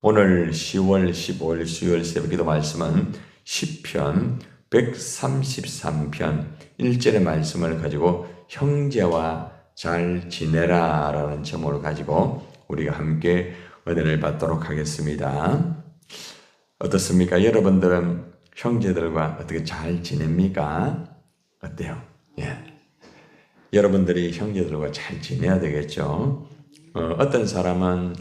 오늘 10월 15일 수요일 새벽기도 말씀은 시편 133편 1절의 말씀을 가지고 형제와 잘 지내라 라는 제목을 가지고 우리가 함께 은혜를 받도록 하겠습니다. 어떻습니까? 여러분들은 형제들과 어떻게 잘 지냅니까? 어때요? 예. 여러분들이 형제들과 잘 지내야 되겠죠. 어떤 사람은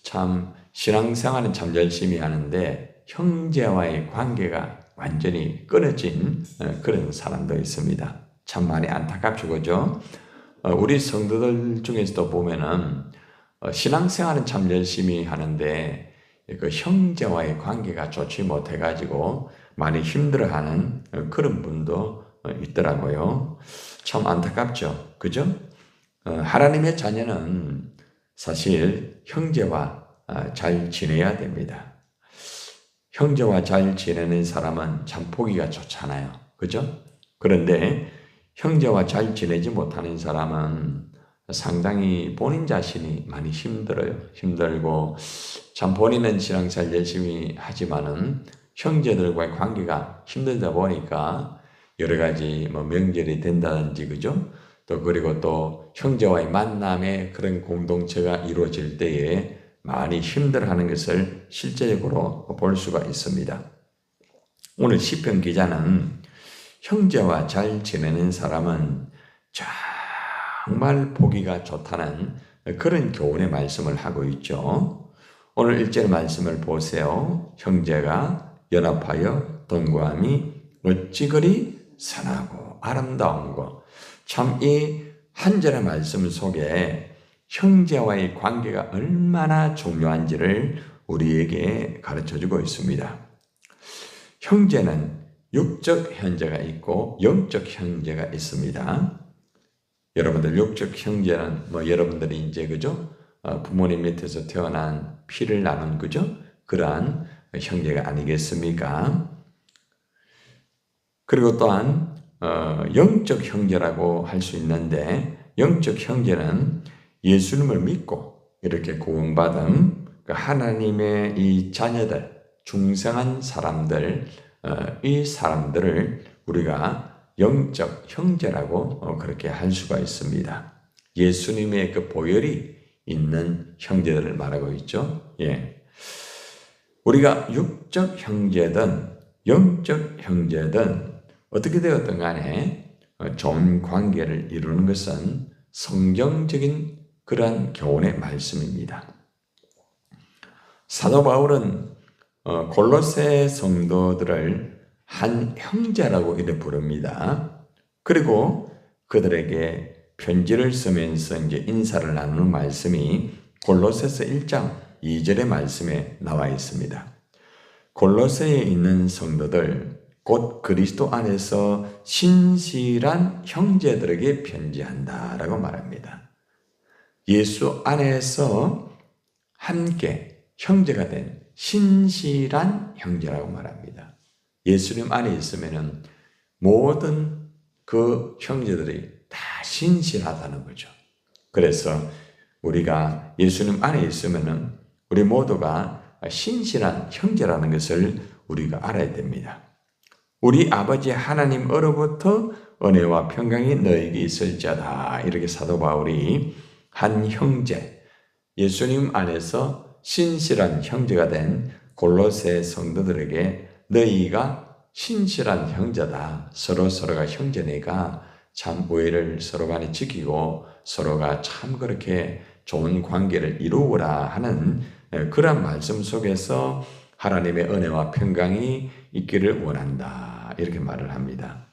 참 신앙생활은 참 열심히 하는데 형제와의 관계가 완전히 끊어진 그런 사람도 있습니다. 참 많이 안타깝죠, 그죠? 우리 성도들 중에서도 보면은 신앙생활은 참 열심히 하는데 그 형제와의 관계가 좋지 못해가지고 많이 힘들어하는 그런 분도 있더라고요. 참 안타깝죠, 그죠? 하나님의 자녀는 사실 형제와 잘 지내야 됩니다. 형제와 잘 지내는 사람은 참 보기가 좋잖아요. 그죠? 그런데 형제와 잘 지내지 못하는 사람은 상당히 본인 자신이 많이 힘들고 참 본인은 신앙생활 열심히 하지만은 형제들과의 관계가 힘들다 보니까 여러 가지 명절이 된다든지, 그죠? 그리고 또 형제와의 만남의 그런 공동체가 이루어질 때에 많이 힘들어하는 것을 실제적으로 볼 수가 있습니다. 오늘 시편 기자는 형제와 잘 지내는 사람은 정말 보기가 좋다는 그런 교훈의 말씀을 하고 있죠. 오늘 1절 말씀을 보세요. 형제가 연합하여 동거함이 어찌 그리 선하고 아름다운 것. 참 이 한 절의 말씀 속에 형제와의 관계가 얼마나 중요한지를 우리에게 가르쳐주고 있습니다. 형제는 육적 형제가 있고 영적 형제가 있습니다. 여러분들 육적 형제는 여러분들이 이제 그죠? 부모님 밑에서 태어난 피를 나눈 그죠? 그러한 형제가 아니겠습니까? 그리고 또한 영적 형제라고 할 수 있는데 영적 형제는 예수님을 믿고 이렇게 구원받은 하나님의 이 자녀들, 중생한 사람들, 이 사람들을 우리가 영적 형제라고 그렇게 할 수가 있습니다. 예수님의 그 보혈이 있는 형제들을 말하고 있죠. 예. 우리가 육적 형제든 영적 형제든 어떻게 되었든 간에 좋은 관계를 이루는 것은 성경적인 그러한 교훈의 말씀입니다. 사도 바울은 골로새 성도들을 한 형제라고 이렇게 부릅니다. 그리고 그들에게 편지를 쓰면서 이제 인사를 나누는 말씀이 골로새서 1장 2절의 말씀에 나와 있습니다. 골로새에 있는 성도들 곧 그리스도 안에서 신실한 형제들에게 편지한다라고 말합니다. 예수 안에서 함께 형제가 된 신실한 형제라고 말합니다. 예수님 안에 있으면은 모든 그 형제들이 다 신실하다는 거죠. 그래서 우리가 예수님 안에 있으면은 우리 모두가 신실한 형제라는 것을 우리가 알아야 됩니다. 우리 아버지 하나님으로부터 은혜와 평강이 너에게 있을지어다. 이렇게 사도 바울이 한 형제, 예수님 안에서 신실한 형제가 된 골로새 성도들에게 너희가 신실한 형제다. 서로가 형제니까 참 우애를 서로 간에 지키고 서로가 참 그렇게 좋은 관계를 이루어라 하는 그런 말씀 속에서 하나님의 은혜와 평강이 있기를 원한다. 이렇게 말을 합니다.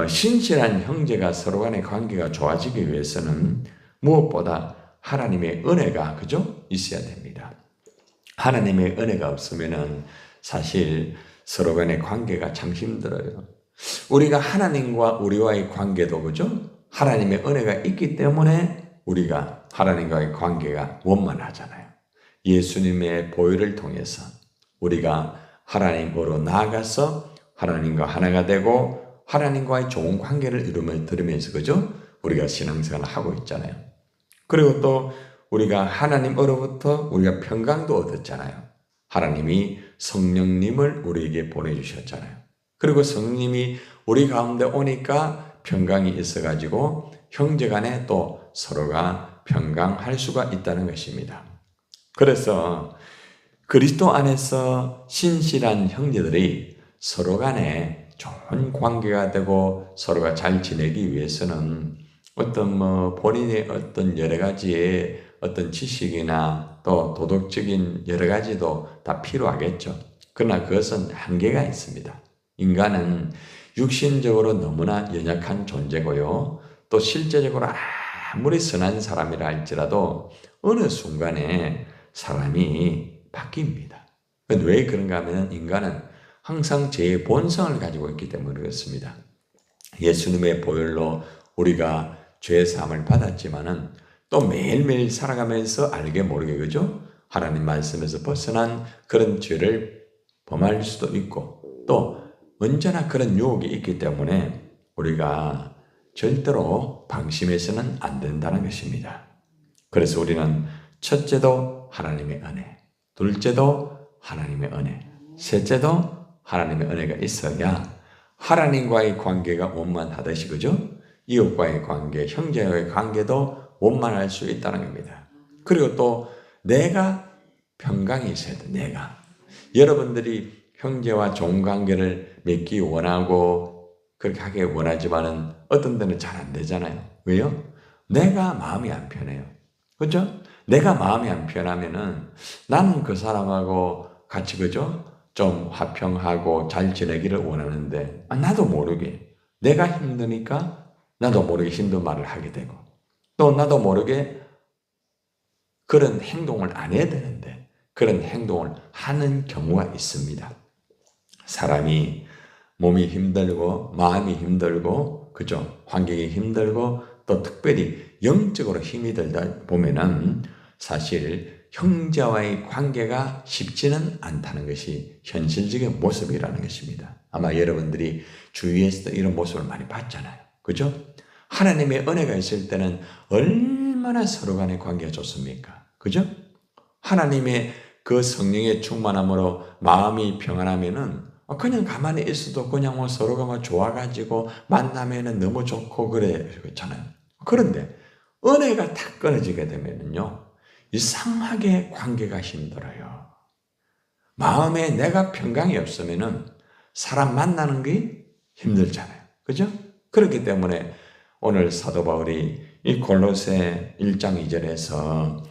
신실한 형제가 서로 간의 관계가 좋아지기 위해서는 무엇보다 하나님의 은혜가 그죠? 있어야 됩니다. 하나님의 은혜가 없으면은 사실 서로 간의 관계가 참 힘들어요. 우리가 하나님과 우리와의 관계도 그죠? 하나님의 은혜가 있기 때문에 우리가 하나님과의 관계가 원만하잖아요. 예수님의 보혈을 통해서 우리가 하나님으로 나아가서 하나님과 하나가 되고 하나님과의 좋은 관계를 이루며 들으면서 그죠? 우리가 신앙생활을 하고 있잖아요. 그리고 또 우리가 하나님으로부터 우리가 평강도 얻었잖아요. 하나님이 성령님을 우리에게 보내주셨잖아요. 그리고 성령님이 우리 가운데 오니까 평강이 있어가지고 형제간에 또 서로가 평강할 수가 있다는 것입니다. 그래서 그리스도 안에서 신실한 형제들이 서로 간에 좋은 관계가 되고 서로가 잘 지내기 위해서는 어떤 본인의 어떤 여러 가지의 어떤 지식이나 또 도덕적인 여러 가지도 다 필요하겠죠. 그러나 그것은 한계가 있습니다. 인간은 육신적으로 너무나 연약한 존재고요. 또 실제적으로 아무리 선한 사람이라 할지라도 어느 순간에 사람이 바뀝니다. 왜 그런가 하면 인간은 항상 제 본성을 가지고 있기 때문에 그렇습니다. 예수님의 보혈로 우리가 죄 사함을 받았지만은 또 매일매일 살아가면서 알게 모르게 그죠? 하나님 말씀에서 벗어난 그런 죄를 범할 수도 있고 또 언제나 그런 유혹이 있기 때문에 우리가 절대로 방심해서는 안 된다는 것입니다. 그래서 우리는 첫째도 하나님의 은혜, 둘째도 하나님의 은혜, 셋째도 하나님의 은혜가 있어야 하나님과의 관계가 원만하듯이 그죠? 이웃과의 관계, 형제와의 관계도 원만할 수 있다는 겁니다. 그리고 또 내가 평강이 있어야 돼. 내가 여러분들이 형제와 좋은 관계를 맺기 원하고 그렇게 하기 원하지만은 어떤 데는 잘 안 되잖아요. 왜요? 내가 마음이 안 편해요. 그죠? 내가 마음이 안 편하면은 나는 그 사람하고 같이 그죠? 좀 화평하고 잘 지내기를 원하는데 나도 모르게 내가 힘드니까 나도 모르게 힘든 말을 하게 되고 또 나도 모르게 그런 행동을 안 해야 되는데 그런 행동을 하는 경우가 있습니다. 사람이 몸이 힘들고 마음이 힘들고 그죠? 환경이 힘들고 또 특별히 영적으로 힘이 들다 보면은 사실 형제와의 관계가 쉽지는 않다는 것이 현실적인 모습이라는 것입니다. 아마 여러분들이 주위에서도 이런 모습을 많이 봤잖아요. 그죠? 하나님의 은혜가 있을 때는 얼마나 서로 간의 관계가 좋습니까? 그죠? 하나님의 그 성령의 충만함으로 마음이 평안하면은 그냥 가만히 있어도 그냥 서로가 좋아가지고 만나면은 너무 좋고 그렇잖아요. 그런데 은혜가 탁 끊어지게 되면은요, 이상하게 관계가 힘들어요. 마음에 내가 평강이 없으면은 사람 만나는 게 힘들잖아요. 그죠? 그렇기 때문에 오늘 사도 바울이 이 골로새 1장 2절에서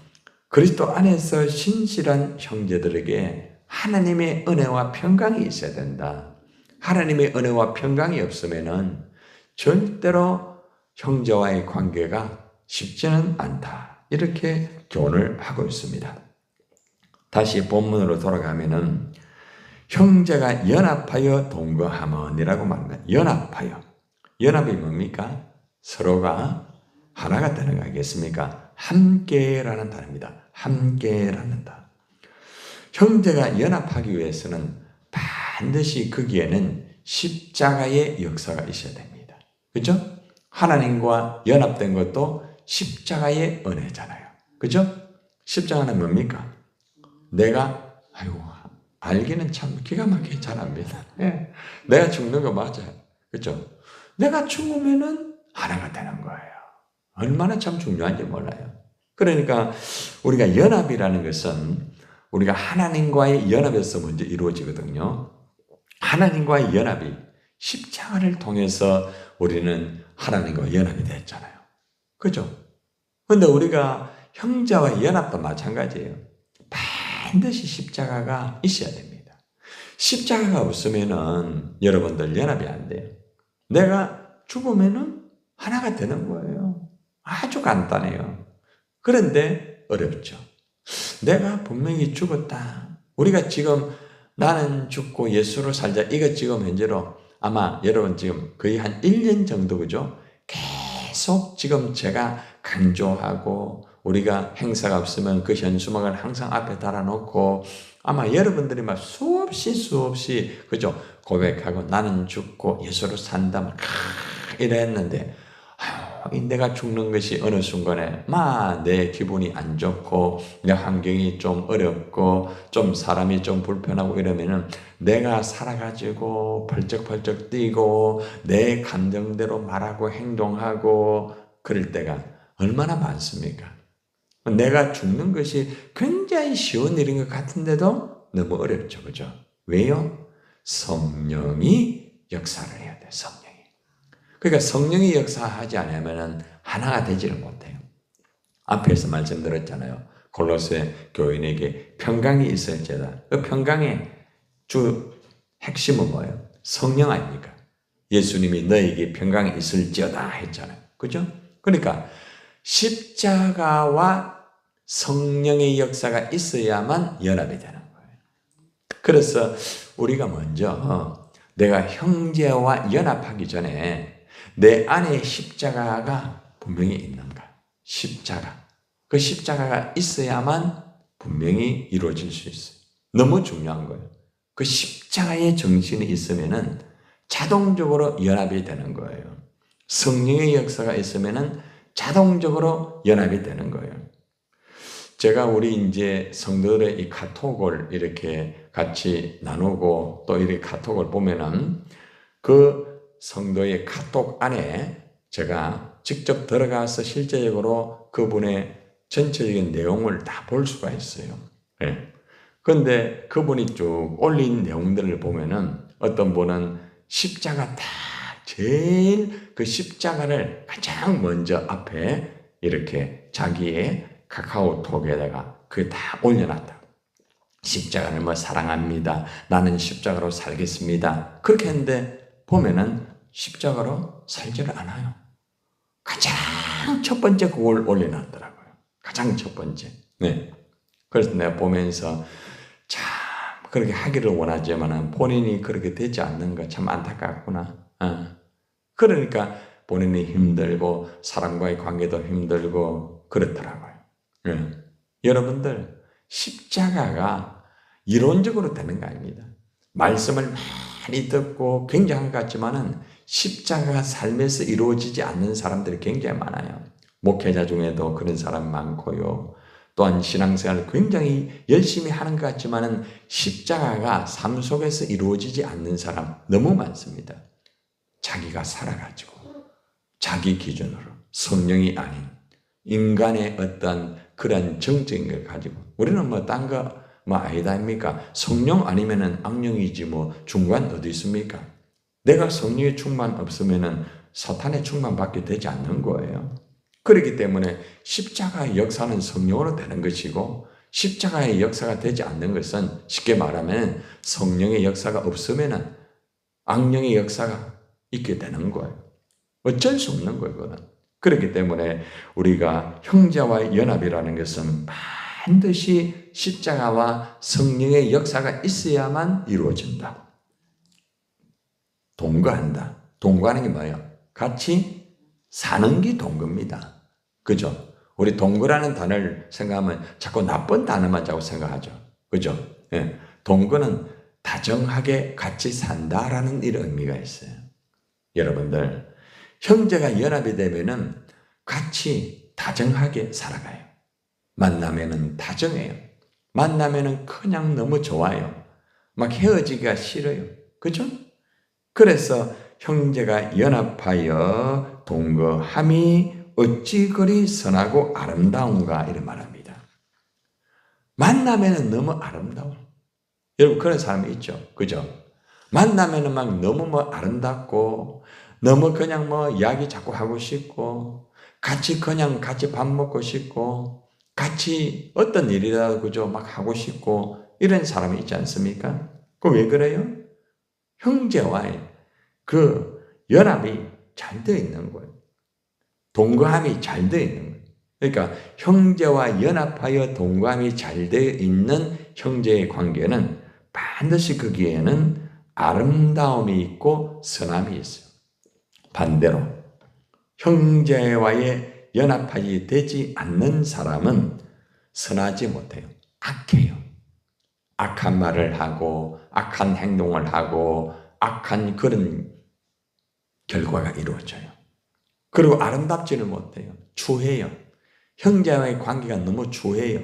그리스도 안에서 신실한 형제들에게 하나님의 은혜와 평강이 있어야 된다. 하나님의 은혜와 평강이 없으면은 절대로 형제와의 관계가 쉽지는 않다. 이렇게 교훈을 하고 있습니다. 다시 본문으로 돌아가면은 형제가 연합하여 동거하면이라고 말합니다. 연합하여. 연합이 뭡니까? 서로가 하나가 되는 거 아니겠습니까? 함께라는 단어입니다. 함께라는 단어. 형제가 연합하기 위해서는 반드시 거기에는 십자가의 역사가 있어야 됩니다. 그렇죠? 하나님과 연합된 것도 십자가의 은혜잖아요. 그렇죠? 십자가는 뭡니까? 내가 알기는 참 기가 막히게 잘합니다. 예. 내가 죽는 거 맞아요. 그렇죠? 내가 죽으면은 하나가 되는 거예요. 얼마나 참 중요한지 몰라요. 그러니까 우리가 연합이라는 것은 우리가 하나님과의 연합에서 먼저 이루어지거든요. 하나님과의 연합이 십자가를 통해서 우리는 하나님과 연합이 됐잖아요. 그죠? 근데 우리가 형제와 연합도 마찬가지예요. 반드시 십자가가 있어야 됩니다. 십자가가 없으면은 여러분들 연합이 안 돼요. 내가 죽으면은 하나가 되는 거예요. 아주 간단해요. 그런데 어렵죠. 내가 분명히 죽었다. 우리가 지금 나는 죽고 예수로 살자. 이거 지금 현재로 아마 여러분 지금 거의 한 1년 정도 그죠? 계속 지금 제가 강조하고 우리가 행사가 없으면 그 현수막을 항상 앞에 달아놓고 아마 여러분들이 막 수없이 그죠? 고백하고 나는 죽고 예수로 산다 막 이랬는데 내가 죽는 것이 어느 순간에 내 기분이 안 좋고 내 환경이 좀 어렵고 좀 사람이 좀 불편하고 이러면은 내가 살아가지고 펄쩍펄쩍 뛰고 내 감정대로 말하고 행동하고 그럴 때가 얼마나 많습니까? 내가 죽는 것이 굉장히 쉬운 일인 것 같은데도 너무 어렵죠. 그죠? 왜요? 성령이 역사를 해야 돼. 성령이. 그러니까 성령이 역사하지 않으면 하나가 되지를 못해요. 앞에서 말씀드렸잖아요. 골로새 교인에게 평강이 있을지어다. 그 평강의 주 핵심은 뭐예요? 성령 아닙니까? 예수님이 너에게 평강이 있을지어다 했잖아요. 그죠? 그러니까 십자가와 성령의 역사가 있어야만 연합이 되는 거예요. 그래서 우리가 먼저 내가 형제와 연합하기 전에 내 안에 십자가가 분명히 있는가? 십자가. 그 십자가가 있어야만 분명히 이루어질 수 있어요. 너무 중요한 거예요. 그 십자가의 정신이 있으면은 자동적으로 연합이 되는 거예요. 성령의 역사가 있으면은 자동적으로 연합이 되는 거예요. 제가 우리 이제 성도들의 이 카톡을 이렇게 같이 나누고 또 이렇게 카톡을 보면은 그 성도의 카톡 안에 제가 직접 들어가서 실제적으로 그분의 전체적인 내용을 다 볼 수가 있어요. 그런데 그분이 쭉 올린 내용들을 보면은 어떤 분은 십자가 딱 제일 그 십자가를 가장 먼저 앞에 이렇게 자기의 카카오톡에다가 그게 다 올려놨다. 십자가를 사랑합니다. 나는 십자가로 살겠습니다. 그렇게 했는데 보면은 십자가로 살지를 않아요. 가장 첫 번째 그걸 올려놨더라고요. 가장 첫 번째. 네. 그래서 내가 보면서 참 그렇게 하기를 원하지만 본인이 그렇게 되지 않는 거 참 안타깝구나. 그러니까 본인이 힘들고 사람과의 관계도 힘들고 그렇더라고요. 여러분들 십자가가 이론적으로 되는 거 아닙니다. 말씀을 많이 듣고 굉장한 것 같지만은 십자가가 삶에서 이루어지지 않는 사람들이 굉장히 많아요. 목회자 중에도 그런 사람 많고요. 또한 신앙생활을 굉장히 열심히 하는 것 같지만은 십자가가 삶 속에서 이루어지지 않는 사람 너무 많습니다. 자기가 살아가지고 자기 기준으로 성령이 아닌 인간의 어떤 그런 정적인 걸 가지고 우리는 딴 거 아니다 아닙니까? 성령 아니면은 악령이지 중간 어디 있습니까? 내가 성령의 충만 없으면은 사탄의 충만받게 되지 않는 거예요. 그렇기 때문에 십자가의 역사는 성령으로 되는 것이고 십자가의 역사가 되지 않는 것은 쉽게 말하면 성령의 역사가 없으면은 악령의 역사가 있게 되는 거예요. 어쩔 수 없는 거거든. 그렇기 때문에 우리가 형제와 연합이라는 것은 반드시 십자가와 성령의 역사가 있어야만 이루어진다. 동거한다. 동거하는 게 뭐예요? 같이 사는 게 동거입니다. 그죠? 우리 동거라는 단어를 생각하면 자꾸 나쁜 단어만 자꾸 생각하죠. 그죠? 예. 동거는 다정하게 같이 산다라는 이런 의미가 있어요. 여러분들, 형제가 연합이 되면은 같이 다정하게 살아가요. 만나면은 다정해요. 만나면은 그냥 너무 좋아요. 막 헤어지기가 싫어요. 그죠? 그래서 형제가 연합하여 동거함이 어찌 그리 선하고 아름다운가 이런 말합니다. 만나면은 너무 아름다워. 여러분 그런 사람이 있죠. 그죠? 만나면은 막 너무 아름답고 너무 그냥 이야기 자꾸 하고 싶고 같이 그냥 같이 밥 먹고 싶고 같이 어떤 일이라도 그죠? 막 하고 싶고 이런 사람이 있지 않습니까? 그 왜 그래요? 형제와의 그 연합이 잘 되어 있는 거예요. 동거함이 잘 되어 있는 거예요. 그러니까 형제와 연합하여 동거함이 잘 되어 있는 형제의 관계는 반드시 거기에는 아름다움이 있고 선함이 있어요. 반대로 형제와의 연합하지 되지 않는 사람은 선하지 못해요. 악해요. 악한 말을 하고 악한 행동을 하고 악한 그런 결과가 이루어져요. 그리고 아름답지를 못해요. 추해요. 형제와의 관계가 너무 추해요.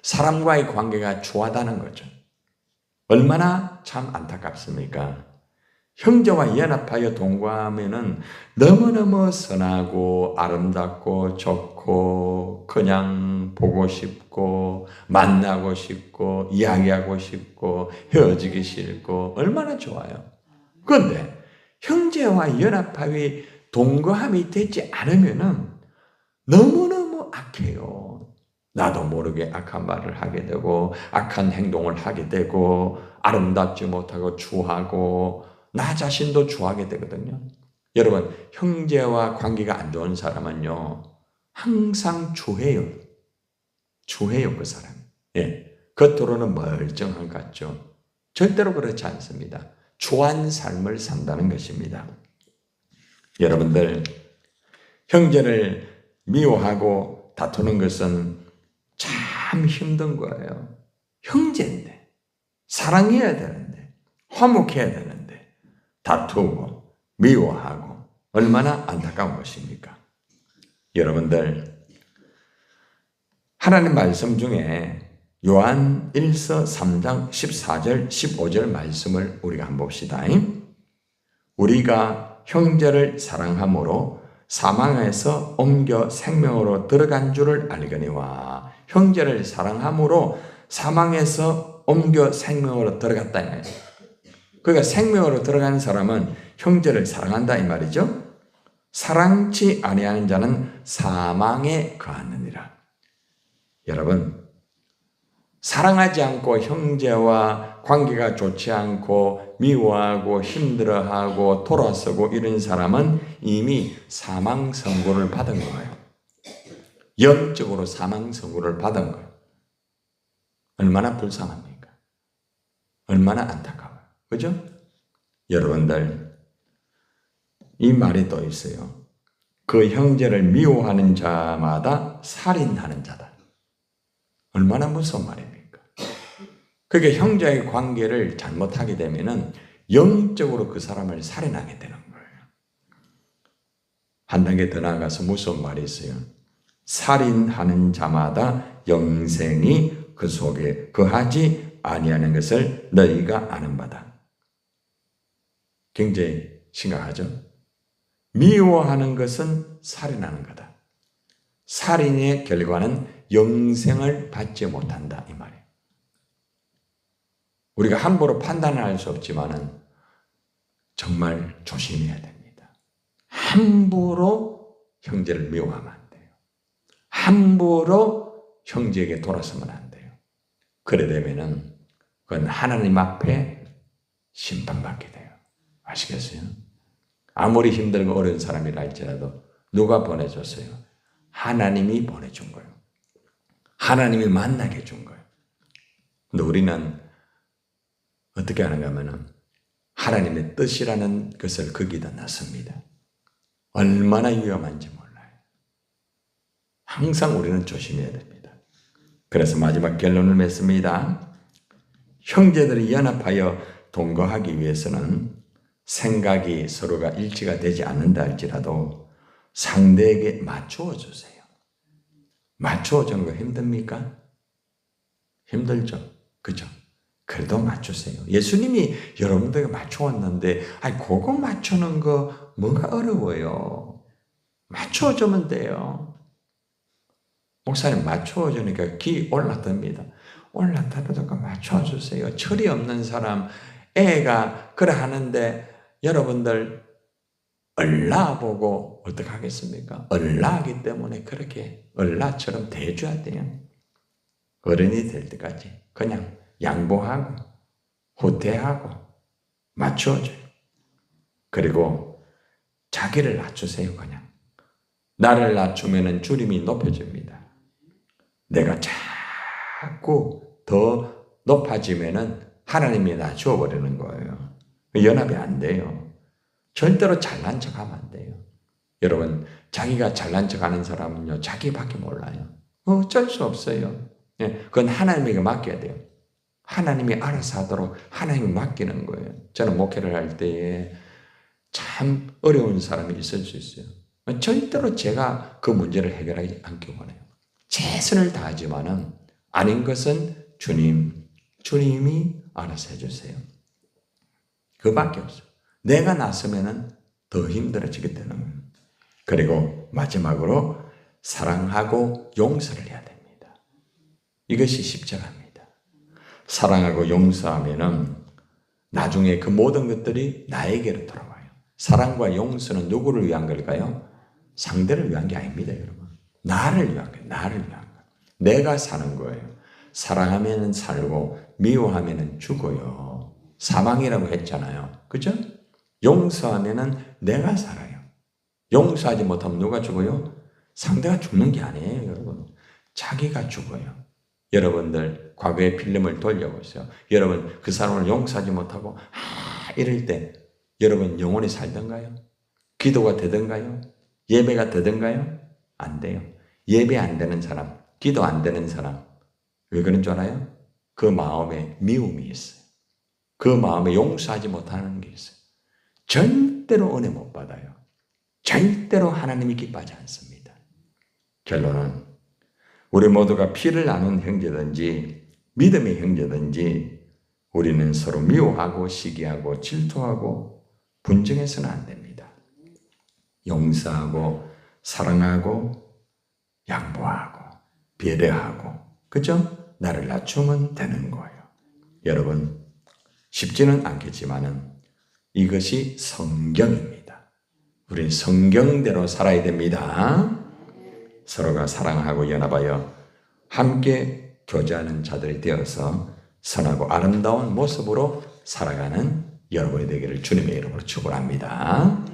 사람과의 관계가 추하다는 거죠. 얼마나 참 안타깝습니까? 형제와 연합하여 동거하면은 너무너무 선하고 아름답고 좋고 그냥 보고 싶고 만나고 싶고 이야기하고 싶고 헤어지기 싫고 얼마나 좋아요. 그런데 형제와 연합하여 동거함이 되지 않으면은 너무너무 악해요. 나도 모르게 악한 말을 하게 되고 악한 행동을 하게 되고 아름답지 못하고 추하고 나 자신도 추하게 되거든요. 여러분, 형제와 관계가 안 좋은 사람은요, 항상 추해요. 추해요, 그 사람. 예. 겉으로는 멀쩡한 것 같죠. 절대로 그렇지 않습니다. 추한 삶을 산다는 것입니다. 여러분들, 형제를 미워하고 다투는 것은 참 힘든 거예요. 형제인데, 사랑해야 되는데, 화목해야 되는데, 다투고 미워하고 얼마나 안타까운 것입니까? 여러분들, 하나님 말씀 중에 요한 1서 3장 14절 15절 말씀을 우리가 한번 봅시다. 우리가 형제를 사랑함으로 사망에서 옮겨 생명으로 들어간 줄을 알거니와. 형제를 사랑함으로 사망에서 옮겨 생명으로 들어갔다 이 말이에요. 그러니까 생명으로 들어가는 사람은 형제를 사랑한다 이 말이죠. 사랑치 아니하는 자는 사망에 거하느니라. 여러분, 사랑하지 않고 형제와 관계가 좋지 않고 미워하고 힘들어하고 돌아서고 이런 사람은 이미 사망 선고를 받은 거예요. 영적으로 사망 선고를 받은 거예요. 얼마나 불쌍합니까? 얼마나 안타까워요. 그죠? 여러분들, 이 말이 또 있어요. 그 형제를 미워하는 자마다 살인하는 자다. 얼마나 무서운 말입니까? 그게 형제의 관계를 잘못하게 되면은 영적으로 그 사람을 살인하게 되는 거예요. 한 단계 더 나아가서 무서운 말이 있어요. 살인하는 자마다 영생이 그 속에 거하지 아니하는 것을 너희가 아는 바다. 굉장히 심각하죠? 미워하는 것은 살인하는 거다. 살인의 결과는 영생을 받지 못한다 이 말이에요. 우리가 함부로 판단할 수 없지만은 정말 조심해야 됩니다. 함부로 형제를 미워하면 안 돼요. 함부로 형제에게 돌아서면 안 돼요. 그래 되면은 그건 하나님 앞에 심판받게 돼요. 아시겠어요? 아무리 힘들고 어려운 사람이라 할지라도 누가 보내줬어요? 하나님이 보내준 거예요. 하나님이 만나게 해준 거예요. 근데 우리는 어떻게 하는가 하면은 하나님의 뜻이라는 것을 거기다 놨습니다. 얼마나 위험한지 몰라요. 항상 우리는 조심해야 됩니다. 그래서 마지막 결론을 맺습니다. 형제들이 연합하여 동거하기 위해서는 생각이 서로가 일치가 되지 않는다 할지라도 상대에게 맞추어 주세요. 맞추어 주는 거 힘듭니까? 힘들죠. 그죠? 그래도 맞추세요. 예수님이 여러분들에게 맞춰왔는데, 그거 맞추는 거 뭐가 어려워요. 맞추어 주면 돼요. 목사님 맞추어 주니까 기 올라답니다. 올라타도 맞추어 주세요. 철이 없는 사람, 애가 그래 하는데 여러분들 얼라보고 어떡하겠습니까? 얼라하기 때문에 그렇게 얼라처럼 대해줘야 돼요. 어른이 될 때까지 그냥 양보하고 후퇴하고 맞춰줘요. 그리고 자기를 낮추세요. 그냥 나를 낮추면 주님이 높여줍니다. 내가 자꾸 더 높아지면 하나님이 낮추어 버리는 거예요. 연합이 안 돼요. 절대로 잘난 척하면 안 돼요. 여러분, 자기가 잘난 척하는 사람은요, 자기밖에 몰라요. 어쩔 수 없어요. 그건 하나님에게 맡겨야 돼요. 하나님이 알아서 하도록 하나님이 맡기는 거예요. 저는 목회를 할 때에 참 어려운 사람이 있을 수 있어요. 절대로 제가 그 문제를 해결하지 않기 원해요. 최선을 다하지만은 아닌 것은 주님이 알아서 해주세요. 그밖에 없어요. 내가 나서면은 더 힘들어지기 때문에. 그리고 마지막으로 사랑하고 용서를 해야 됩니다. 이것이 십자가입니다. 사랑하고 용서하면은 나중에 그 모든 것들이 나에게로 돌아와요. 사랑과 용서는 누구를 위한 걸까요? 상대를 위한 게 아닙니다, 여러분. 나를 위한 거예요. 나를 위한 거예요. 내가 사는 거예요. 사랑하면 살고 미워하면 죽어요. 사망이라고 했잖아요. 그죠? 용서하면 내가 살아요. 용서하지 못하면 누가 죽어요? 상대가 죽는 게 아니에요, 여러분. 자기가 죽어요. 여러분들 과거의 필름을 돌려보세요. 여러분 그 사람을 용서하지 못하고 이럴 때 여러분 영원히 살던가요? 기도가 되던가요? 예배가 되던가요? 안 돼요. 예배 안 되는 사람, 기도 안 되는 사람, 왜 그런 줄 알아요? 그 마음에 미움이 있어요. 그 마음에 용서하지 못하는 게 있어요. 절대로 은혜 못 받아요. 절대로 하나님이 기뻐하지 않습니다. 결론은 우리 모두가 피를 나눈 형제든지 믿음의 형제든지 우리는 서로 미워하고 시기하고 질투하고 분쟁해서는 안 됩니다. 용서하고 사랑하고 양보하고 배려하고 그죠? 나를 낮추면 되는 거예요. 여러분 쉽지는 않겠지만은 이것이 성경입니다. 우리는 성경대로 살아야 됩니다. 서로가 사랑하고 연합하여 함께 교제하는 자들이 되어서 선하고 아름다운 모습으로 살아가는 여러분이 되기를 주님의 이름으로 축원합니다.